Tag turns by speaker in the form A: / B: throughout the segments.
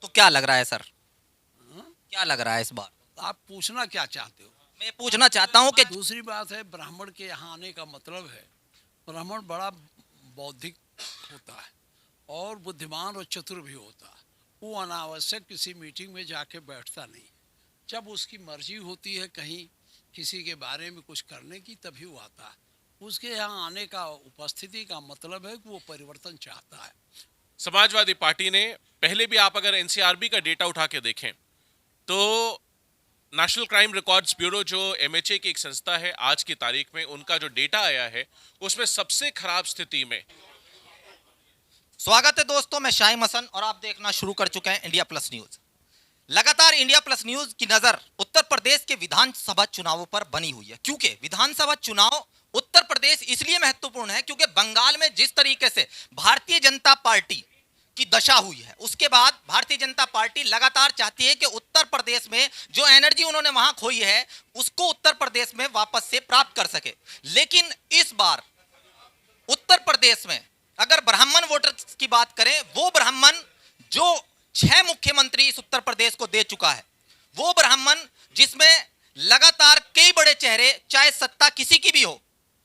A: तो क्या लग रहा है सर?
B: हाँ?
A: क्या लग रहा है इस बार?
B: आप पूछना क्या चाहते हो?
A: मैं पूछना चाहता हूँ कि
B: दूसरी बात है, ब्राह्मण के यहाँ आने का मतलब है, ब्राह्मण बड़ा बौद्धिक होता है और बुद्धिमान और चतुर भी होता है। वो अनावश्यक किसी मीटिंग में जाके बैठता नहीं। जब उसकी मर्जी होती है कहीं किसी के बारे में कुछ करने की, तभी वो आता है। उसके यहाँ आने का, उपस्थिति का मतलब है कि वो परिवर्तन चाहता है।
C: समाजवादी पार्टी ने पहले भी, आप अगर एनसीआरबी का डेटा उठा के देखें तो नेशनल क्राइम रिकॉर्ड्स ब्यूरो जो एमएचए की एक संस्था है, आज की तारीख में उनका जो डेटा आया है उसमें सबसे खराब स्थिति में।
A: स्वागत है दोस्तों, मैं शाहिम हसन और आप देखना शुरू कर चुके हैं इंडिया प्लस न्यूज। लगातार इंडिया प्लस न्यूज की नजर उत्तर प्रदेश के विधानसभा चुनावों पर बनी हुई है, क्योंकि विधानसभा चुनाव उत्तर प्रदेश इसलिए महत्वपूर्ण है क्योंकि बंगाल में जिस तरीके से भारतीय जनता पार्टी की दशा हुई है, उसके बाद भारतीय जनता पार्टी लगातार चाहती है कि उत्तर प्रदेश में जो एनर्जी उन्होंने वहां खोई है उसको उत्तर प्रदेश में वापस से प्राप्त कर सके। लेकिन इस बार उत्तर प्रदेश में अगर ब्राह्मण वोटर्स की बात करें, वो ब्राह्मण जो 6 मुख्यमंत्री इस उत्तर प्रदेश को दे चुका है, वो ब्राह्मण जिसमें लगातार कई बड़े चेहरे, चाहे सत्ता किसी की भी हो,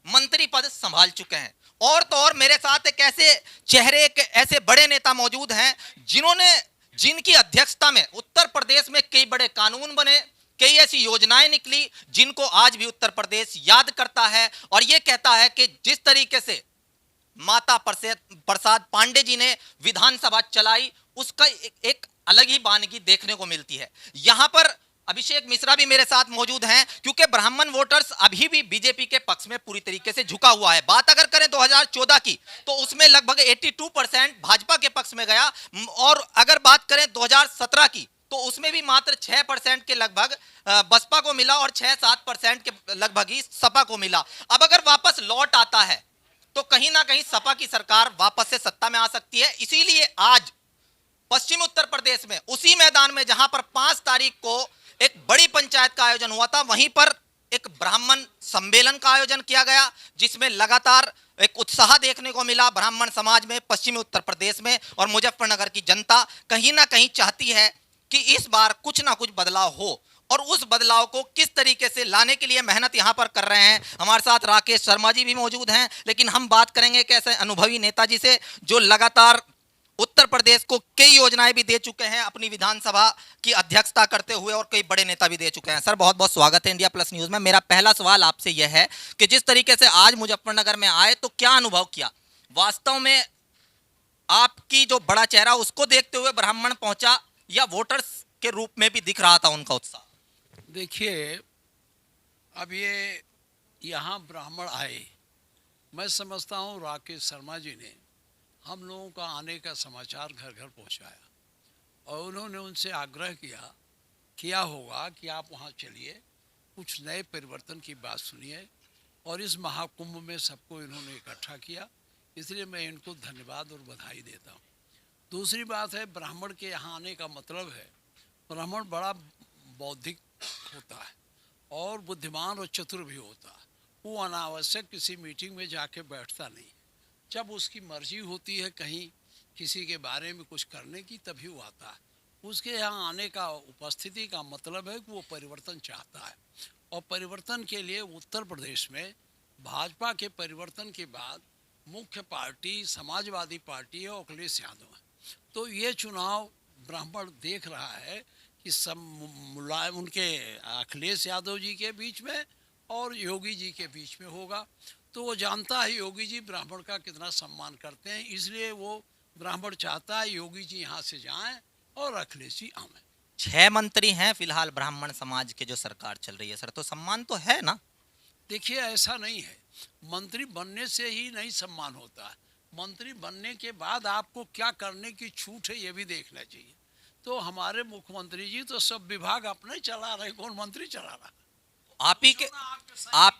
A: मंत्री पद संभाल चुके हैं। और तो और मेरे साथ एक ऐसे चेहरे, एक ऐसे बड़े नेता मौजूद हैं जिन्होंने, जिनकी अध्यक्षता में उत्तर प्रदेश में कई बड़े कानून बने, कई ऐसी योजनाएं निकली जिनको आज भी उत्तर प्रदेश याद करता है और यह कहता है कि जिस तरीके से माता प्रसाद पांडे जी ने विधानसभा चलाई, उसका एक अलग ही वानगी देखने को मिलती है। यहां पर अभिषेक मिश्रा भी मेरे साथ मौजूद हैं, क्योंकि ब्राह्मण वोटर्स अभी भी बीजेपी के पक्ष में पूरी तरीके से झुका हुआ है। बात अगर करें 2014 की, तो उसमें लगभग 82% भाजपा के पक्ष में गया, और अगर बात करें 2017 की, तो उसमें भी मात्र 6% के लगभग बसपा को मिला और 6-7% के लगभग ही सपा को मिला। अब अगर वापस लौट आता है तो कहीं ना कहीं सपा की सरकार वापस से सत्ता में आ सकती है। इसीलिए आज पश्चिम उत्तर प्रदेश में उसी मैदान में जहां पर 5 तारीख को एक बड़ी पंचायत का आयोजन हुआ था, वहीं पर एक ब्राह्मण सम्मेलन का आयोजन किया गया, जिसमें लगातार एक उत्साह देखने को मिला ब्राह्मण समाज में, पश्चिमी उत्तर प्रदेश में। और मुजफ्फरनगर की जनता कहीं ना कहीं चाहती है कि इस बार कुछ ना कुछ बदलाव हो, और उस बदलाव को किस तरीके से लाने के लिए मेहनत यहां पर कर रहे हैं। हमारे साथ राकेश शर्मा जी भी मौजूद हैं, लेकिन हम बात करेंगे एक ऐसे अनुभवी नेताजी से जो लगातार उत्तर प्रदेश को कई योजनाएं भी दे चुके हैं, अपनी विधानसभा की अध्यक्षता करते हुए, और कई बड़े नेता भी दे चुके हैं। सर, बहुत बहुत स्वागत है इंडिया प्लस न्यूज में। मेरा पहला सवाल आपसे यह है कि जिस तरीके से आज मुजफ्फरनगर में आए, तो क्या अनुभव किया? वास्तव में आपकी जो बड़ा चेहरा, उसको देखते हुए ब्राह्मण पहुंचा, या वोटर्स के रूप में भी दिख रहा था उनका उत्साह?
B: देखिए, अब ये यहाँ ब्राह्मण आए, मैं समझता हूँ राकेश शर्मा जी ने हम लोगों का आने का समाचार घर घर पहुँचाया, और उन्होंने उनसे आग्रह किया होगा कि आप वहाँ चलिए, कुछ नए परिवर्तन की बात सुनिए, और इस महाकुंभ में सबको इन्होंने इकट्ठा किया। इसलिए मैं इनको धन्यवाद और बधाई देता हूँ। दूसरी बात है, ब्राह्मण के यहाँ आने का मतलब है, ब्राह्मण बड़ा बौद्धिक होता है और बुद्धिमान और चतुर भी होता है। वो अनावश्यक किसी मीटिंग में जाके बैठता नहीं। जब उसकी मर्जी होती है कहीं किसी के बारे में कुछ करने की, तभी वो आता है। उसके यहाँ आने का, उपस्थिति का मतलब है कि वो परिवर्तन चाहता है, और परिवर्तन के लिए उत्तर प्रदेश में भाजपा के परिवर्तन के बाद मुख्य पार्टी समाजवादी पार्टी है और अखिलेश यादव है। तो ये चुनाव ब्राह्मण देख रहा है कि सब मुलायम उनके अखिलेश यादव जी के बीच में और योगी जी के बीच में होगा। तो वो जानता है योगी जी ब्राह्मण का कितना सम्मान करते हैं, इसलिए वो ब्राह्मण चाहता है योगी जी यहाँ से जाएं और अखिलेश जी आवें।
A: 6 मंत्री हैं फिलहाल ब्राह्मण समाज के जो सरकार चल रही है सर, तो सम्मान तो है ना?
B: देखिए, ऐसा नहीं है, मंत्री बनने से ही नहीं सम्मान होता है। मंत्री बनने के बाद आपको क्या करने की छूट है, ये भी देखना चाहिए। तो हमारे मुख्यमंत्री जी तो सब विभाग अपने चला रहे, कौन मंत्री चला रहा?
A: आप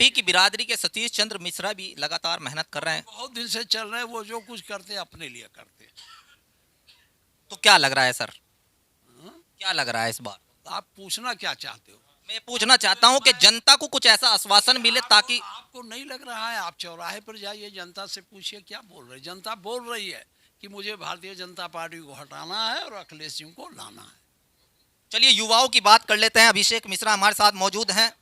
A: ही की बिरादरी के सतीश चंद्र मिश्रा भी लगातार मेहनत कर रहे हैं।
B: बहुत दिन से चल रहे हैं, वो जो कुछ करते हैं अपने लिए करते हैं।
A: तो क्या लग रहा है सर?
B: हाँ?
A: क्या लग रहा है इस बार?
B: आप पूछना क्या चाहते हो?
A: मैं पूछना चाहता हूं कि जनता को कुछ ऐसा आश्वासन मिले ताकि
B: आपको नहीं लग रहा है, आप चौराहे पर जाइए, जनता से पूछिए क्या बोल रही है। जनता बोल रही है कि मुझे भारतीय जनता पार्टी को हटाना है और अखिलेश सिंह को लाना है।
A: चलिए युवाओं की बात कर लेते हैं। अभिषेक मिश्रा हमारे साथ मौजूद हैं।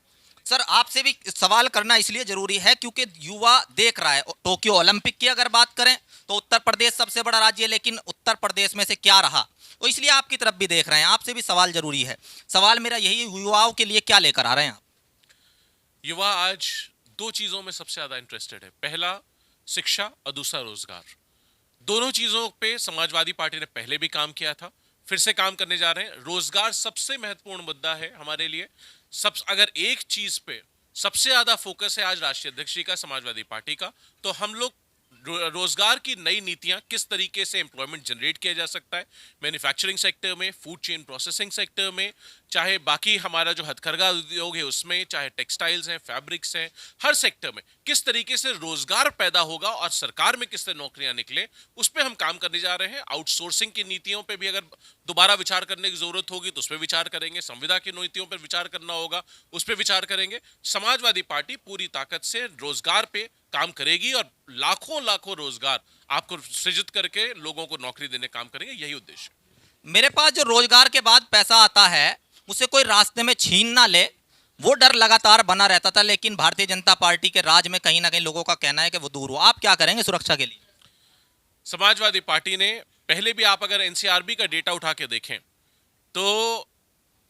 A: सर, आपसे भी सवाल करना इसलिए जरूरी है क्योंकि युवा देख रहा है। टोक्यो ओलंपिक की अगर बात करें तो उत्तर प्रदेश सबसे बड़ा राज्य है, लेकिन उत्तर प्रदेश में से क्या रहा, तो इसलिए आपकी तरफ भी देख रहे हैं। आपसे भी सवाल जरूरी है। सवाल मेरा यही, युवाओं के लिए क्या लेकर आ रहे हैं आप?
C: युवा आज दो चीजों में सबसे ज्यादा इंटरेस्टेड है। पहला शिक्षा और दूसरा रोजगार। दोनों चीजों पे समाजवादी पार्टी ने पहले भी काम किया था, फिर से काम करने जा रहे हैं। रोजगार सबसे महत्वपूर्ण मुद्दा है हमारे लिए। अगर एक चीज पे सबसे ज्यादा फोकस है आज राष्ट्रीय अध्यक्ष जी का, समाजवादी पार्टी का, तो हम लोग रोजगार की नई नीतियां, किस तरीके से एम्प्लॉयमेंट जनरेट किया जा सकता है मैन्युफैक्चरिंग सेक्टर में, फूड चेन प्रोसेसिंग सेक्टर में, चाहे बाकी हमारा जो हथकरघा उद्योग है उसमें, चाहे टेक्सटाइल्स हैं, फैब्रिक्स हैं, हर सेक्टर में किस तरीके से रोजगार पैदा होगा और सरकार में किस तरह नौकरियां निकले, उस पर हम काम करने जा रहे हैं। आउटसोर्सिंग की नीतियों पर भी अगर दोबारा विचार करने की जरूरत होगी तो उस पर विचार करेंगे। संविदा की नीतियों पर विचार करना होगा, उस पर विचार करेंगे। समाजवादी पार्टी पूरी ताकत से रोजगार पे काम करेगी और लाखों लाखों रोजगार आपको सृजित करके लोगों को नौकरी देने काम करेंगे। यही उद्देश्य।
A: मेरे पास जो रोजगार के बाद पैसा आता है उसे कोई रास्ते में छीन ना ले, वो डर लगातार बना रहता था। लेकिन भारतीय जनता पार्टी के राज में कहीं ना कहीं लोगों का कहना है कि वो दूर हो। आप क्या करेंगे सुरक्षा के लिए?
C: समाजवादी पार्टी ने पहले भी, आप अगर एनसीआरबी का डेटा उठा के देखें तो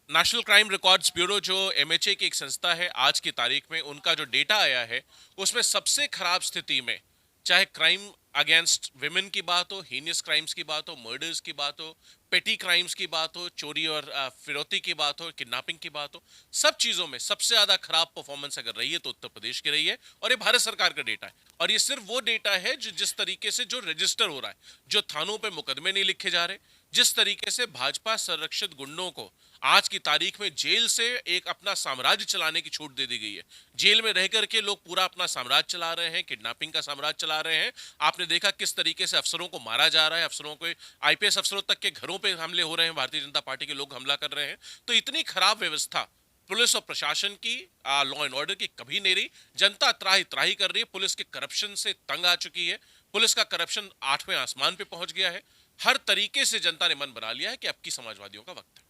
C: नेशनल क्राइम रिकॉर्ड्स ब्यूरो जो एमएचए की एक संस्था है, आज की तारीख में उनका जो डेटा आया है उसमें सबसे खराब स्थिति में, चाहे क्राइम अगेंस्ट विमेन की बात हो, हीनियस क्राइम्स की बात हो, मर्डर्स की बात हो, पेटी क्राइम्स की बात हो, चोरी और फिरौती की बात हो, किडनैपिंग की बात हो, सब चीजों में सबसे ज्यादा खराब परफॉर्मेंस अगर रही है तो उत्तर प्रदेश की रही है। और ये भारत सरकार का डेटा है। और ये सिर्फ वो डेटा है जो जिस तरीके से जो रजिस्टर हो रहा है, जो थानों पे मुकदमे नहीं लिखे जा रहे, जिस तरीके से भाजपा संरक्षित गुंडों को आज की तारीख में जेल से एक अपना साम्राज्य चलाने की छूट दे दी गई है। जेल में रह करके लोग पूरा अपना साम्राज्य चला रहे हैं, किडनैपिंग का साम्राज्य चला रहे हैं। आपने देखा किस तरीके से अफसरों को मारा जा रहा है, अफसरों को, आईपीएस अफसरों तक के घरों पे हमले हो रहे हैं, भारतीय जनता पार्टी के लोग हमला कर रहे हैं। तो इतनी खराब व्यवस्था पुलिस और प्रशासन की, लॉ एंड ऑर्डर की कभी नहीं रही। जनता त्राही त्राही कर रही है, पुलिस के करप्शन से तंग आ चुकी है। पुलिस का करप्शन 8वें आसमान पे पहुंच गया है। हर तरीके से जनता ने मन बना लिया है कि अब की समाजवादियों का वक्त है।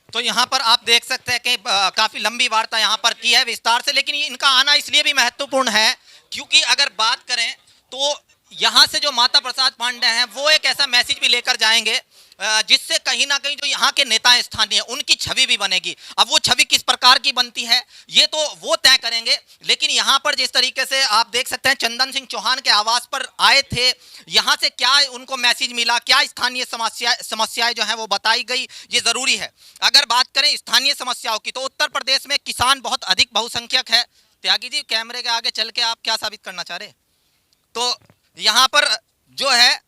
A: तो यहाँ पर आप देख सकते हैं कि काफी लंबी वार्ता यहाँ पर की है विस्तार से, लेकिन इनका आना इसलिए भी महत्वपूर्ण है क्योंकि अगर बात करें तो यहाँ से जो माता प्रसाद पांडे हैं वो एक ऐसा मैसेज भी लेकर जाएंगे जिससे कहीं ना कहीं जो यहाँ के नेता स्थानीय उनकी छवि भी बनेगी। अब वो छवि किस प्रकार की बनती है ये तो वो तय करेंगे। लेकिन यहाँ पर जिस तरीके से आप देख सकते हैं चंदन सिंह चौहान के आवास पर आए थे, यहाँ से क्या उनको मैसेज मिला, क्या स्थानीय समस्याएं जो हैं वो बताई गई, ये जरूरी है। अगर बात करें स्थानीय समस्याओं की तो उत्तर प्रदेश में किसान बहुत अधिक बहुसंख्यक है। त्यागी जी, कैमरे के आगे चल के आप क्या साबित करना चाह रहे? तो यहाँ पर जो है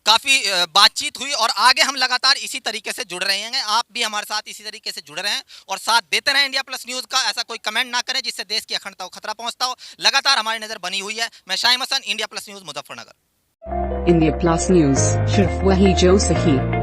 A: काफी बातचीत हुई और आगे हम लगातार इसी तरीके से जुड़ रहे हैं। आप भी हमारे साथ इसी तरीके से जुड़ रहे हैं और साथ देते रहें इंडिया प्लस न्यूज का। ऐसा कोई कमेंट ना करें जिससे देश की अखंडता को खतरा पहुंचता हो। लगातार हमारी नजर बनी हुई है। मैं Shahim Hasan, India plus news, Muzaffarnagar.
D: India plus news, सिर्फ वही जो सही।